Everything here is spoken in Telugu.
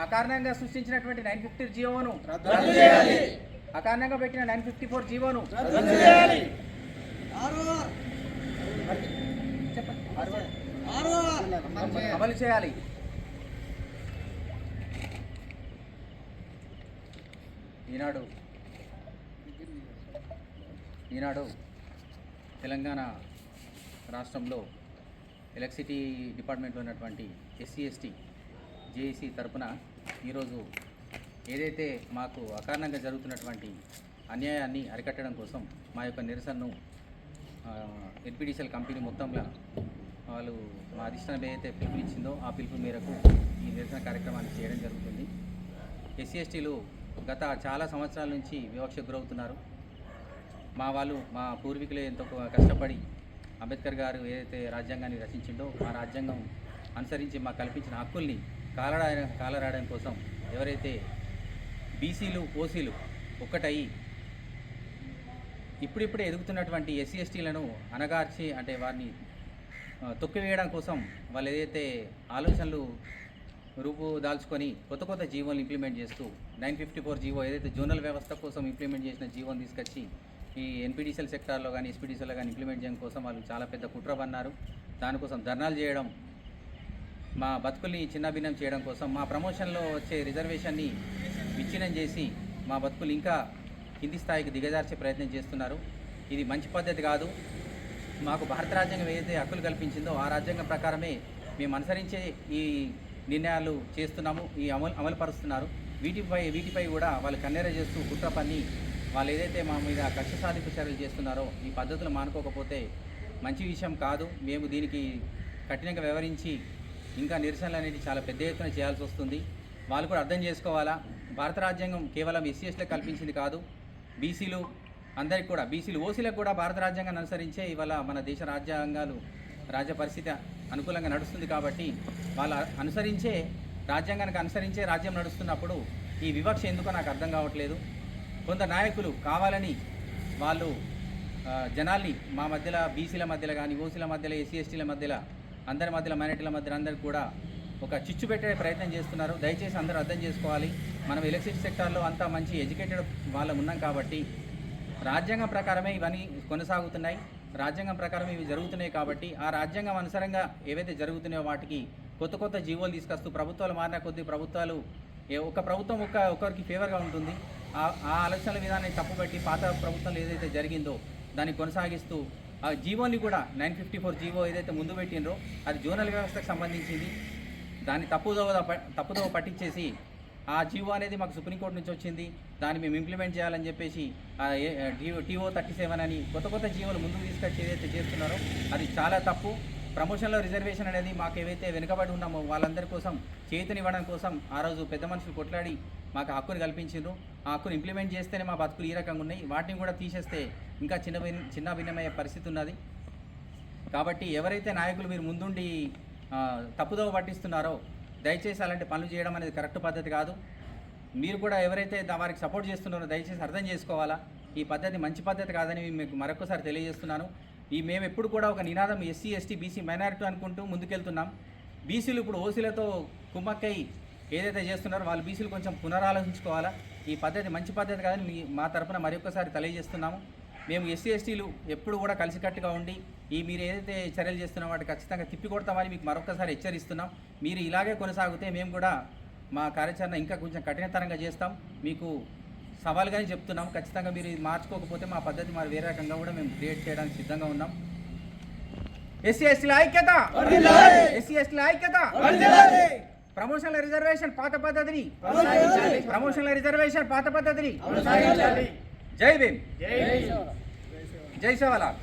అకారణంగా సృష్టించినటువంటి 950 జీవోను రద్దు చేయాలి. అకారణంగా పెట్టిన 954 జీవోను రద్దు చేయాలి. అమలు చేయాలి. ఈనాడు తెలంగాణ రాష్ట్రంలో ఎలక్ట్రిసిటీ డిపార్ట్మెంట్లో ఉన్నటువంటి ఎస్సీ ఎస్టీ జేఏసీ తరపున ఈరోజు ఏదైతే మాకు అకారణంగా జరుగుతున్నటువంటి అన్యాయాన్ని అరికట్టడం కోసం మా యొక్క నిరసనను ఎన్పీడీసీఎల్ కంపెనీ మొత్తంలో వాళ్ళు మా అధిష్టానం ఏదైతే పిలుపు ఇచ్చిందో ఆ పిలుపు మేరకు ఈ నిరసన కార్యక్రమాన్ని చేయడం జరుగుతుంది. ఎస్సీ ఎస్టీలు గత చాలా సంవత్సరాల నుంచి వివక్షకు గురవుతున్నారు. మా పూర్వీకులు ఎంతో కష్టపడి అంబేద్కర్ గారు ఏదైతే రాజ్యాంగాన్ని రచించిండో ఆ రాజ్యాంగం అనుసరించి మాకు కల్పించిన హక్కుల్ని కాలరాయడం కోసం ఎవరైతే బీసీలు ఓసీలు ఒక్కటయి ఇప్పుడిప్పుడే ఎదుగుతున్నటువంటి ఎస్సీ ఎస్టీలను అణగార్చి అంటే వారిని తొక్కివేయడం కోసం వాళ్ళు ఏదైతే ఆలోచనలు రూపుదాల్చుకొని కొత్త జీవోలు ఇంప్లిమెంట్ చేస్తూ 954 జీవో ఏదైతే జోనల్ వ్యవస్థ కోసం ఇంప్లిమెంట్ చేసిన జీవోని తీసుకొచ్చి ఈ ఎన్పీడీసీఎల్ సెక్టార్లో కానీ ఎస్పీడీసీలో కానీ ఇంప్లిమెంట్ చేయడం కోసం వాళ్ళు చాలా పెద్ద కుట్ర పన్నారు. దానికోసం ధర్నాలు చేయడం, మా బతుకుల్ని చిన్నభిన్నం చేయడం కోసం, మా ప్రమోషన్లో వచ్చే రిజర్వేషన్ని విచ్ఛిన్నం చేసి మా బతుకులు ఇంకా కింది స్థాయికి దిగజార్చే ప్రయత్నం చేస్తున్నారు. ఇది మంచి పద్ధతి కాదు. మాకు భారత రాజ్యాంగం ఏదైతే హక్కులు కల్పించిందో ఆ రాజ్యాంగం ప్రకారమే మేము అనుసరించే ఈ నిర్ణయాలు చేస్తున్నాము, ఈ అమలుపరుస్తున్నారు. వీటిపై కూడా వాళ్ళు కన్నెర చేస్తూ కుట్ర పన్ని వాళ్ళు ఏదైతే మా మీద కక్ష సాధింపు చర్యలు చేస్తున్నారో ఈ పద్ధతులు మానుకోకపోతే మంచి విషయం కాదు. మేము దీనికి కఠినంగా వ్యవహరించి ఇంకా నిరసనలు అనేది చాలా పెద్ద ఎత్తున చేయాల్సి వస్తుంది. వాళ్ళు కూడా అర్థం చేసుకోవాలా, భారత రాజ్యాంగం కేవలం ఎస్సీఎస్టీలకు కల్పించింది కాదు, బీసీలు అందరికి కూడా, బీసీలు ఓసీలకు కూడా భారత రాజ్యాంగాన్ని అనుసరించే ఇవాళ మన దేశ రాజ్య పరిస్థితి అనుకూలంగా నడుస్తుంది. కాబట్టి వాళ్ళ రాజ్యాంగానికి అనుసరించే రాజ్యం నడుస్తున్నప్పుడు ఈ వివక్ష ఎందుకో నాకు అర్థం కావట్లేదు. కొందరు నాయకులు కావాలని వాళ్ళు జనాల్ని మా మధ్యలో బీసీల మధ్యలో కానీ ఓసీల మధ్యలో ఎస్సీ ఎస్టీల మధ్యలో అందరి మధ్యలో మైనారిటీల మధ్యలో అందరికీ కూడా ఒక చిచ్చు పెట్టే ప్రయత్నం చేస్తున్నారు. దయచేసి అందరూ అర్థం చేసుకోవాలి. మనం ఎలక్ట్రిసిటీ సెక్టార్లో అంతా మంచి ఎడ్యుకేటెడ్ వాళ్ళం ఉన్నాం కాబట్టి రాజ్యాంగం ప్రకారమే ఇవన్నీ కొనసాగుతున్నాయి, రాజ్యాంగం ప్రకారం ఇవి జరుగుతున్నాయి. కాబట్టి ఆ రాజ్యాంగం అనుసారంగా ఏవైతే జరుగుతున్నాయో వాటికి కొత్త జీవోలు తీసుకొస్తూ ప్రభుత్వాలు మారిన కొద్దీ ఒక ప్రభుత్వం ఒకరికి ఫేవర్గా ఉంటుంది. ఆ ఆలోచనల విధానాన్ని తప్పుపెట్టి పాత ప్రభుత్వంలో ఏదైతే జరిగిందో దాన్ని కొనసాగిస్తూ ఆ జీవోని కూడా 954 జీవో ఏదైతే ముందు పెట్టినరో అది జోనల్ వ్యవస్థకు సంబంధించింది. దాన్ని తప్పుదోవ పట్టించేసి ఆ జీవో అనేది మాకు సుప్రీంకోర్టు నుంచి వచ్చింది, దాన్ని మేము ఇంప్లిమెంట్ చేయాలని చెప్పేసి TO 37 అని కొత్త జీవోలు ముందుకు తీసుకొచ్చి ఏదైతే చేస్తున్నారో అది చాలా తప్పు. ప్రమోషన్లో రిజర్వేషన్ అనేది మాకు ఏవైతే వెనుకబడి ఉన్నామో వాళ్ళందరి కోసం చేతునివ్వడం కోసం ఆ రోజు పెద్ద మనుషులు కొట్లాడి మాకు హక్కుని కల్పించారు. ఆ హక్కుని ఇంప్లిమెంట్ చేస్తేనే మా బతుకులు ఈ రకంగా ఉన్నాయి. వాటిని కూడా తీసేస్తే ఇంకా చిన్న భిన్నమయ్యే పరిస్థితి ఉన్నది. కాబట్టి ఎవరైతే నాయకులు మీరు ముందుండి తప్పుదోవ పట్టిస్తున్నారో దయచేసి అలాంటి పనులు చేయడం అనేది కరెక్ట్ పద్ధతి కాదు. మీరు కూడా ఎవరైతే వారికి సపోర్ట్ చేస్తున్నారో దయచేసి అర్థం చేసుకోవాలా. ఈ పద్ధతి మంచి పద్ధతి కాదని మీకు మరొకసారి తెలియజేస్తున్నాను. మేము ఎప్పుడు కూడా ఒక నినాదం ఎస్సీ ఎస్టీ బీసీ మైనారిటీ అనుకుంటూ ముందుకెళ్తున్నాం. బీసీలు ఇప్పుడు ఓసీలతో కుమ్మక్కై ఏదైతే చేస్తున్నారో వాళ్ళు బీసీలు కొంచెం పునరాలోచించుకోవాలా. ఈ పద్ధతి మంచి పద్ధతి కాదని మా తరఫున మరొకసారి తెలియజేస్తున్నాము. మేము ఎస్సీ ఎస్టీలు ఎప్పుడు కూడా కలిసికట్టుగా ఉండి మీరు ఏదైతే చర్యలు చేస్తున్నారో వాటి ఖచ్చితంగా తిప్పికొడతామని మీకు మరొకసారి హెచ్చరిస్తున్నాం. మీరు ఇలాగే కొనసాగితే మేము కూడా మా కార్యాచరణ ఇంకా కొంచెం కఠినతరంగా చేస్తాం. మీకు సవాలుగానే చెప్తున్నాం. ఖచ్చితంగా మీరు ఇది మార్చుకోకపోతే మా పద్ధతి మరి వేరే రకంగా కూడా మేము క్రియేట్ చేయడానికి సిద్ధంగా ఉన్నాం. ఎస్సీ ఎస్టీల ఐక్యత, ఎస్సీ ఎస్టీల ఐక్యత. ప్రమోషన్ల రిజర్వేషన్ పాత పద్ధతిని, ప్రమోషన్ల రిజర్వేషన్ పాత పద్ధతిని. జై భీమ్, జై సేవలాల్.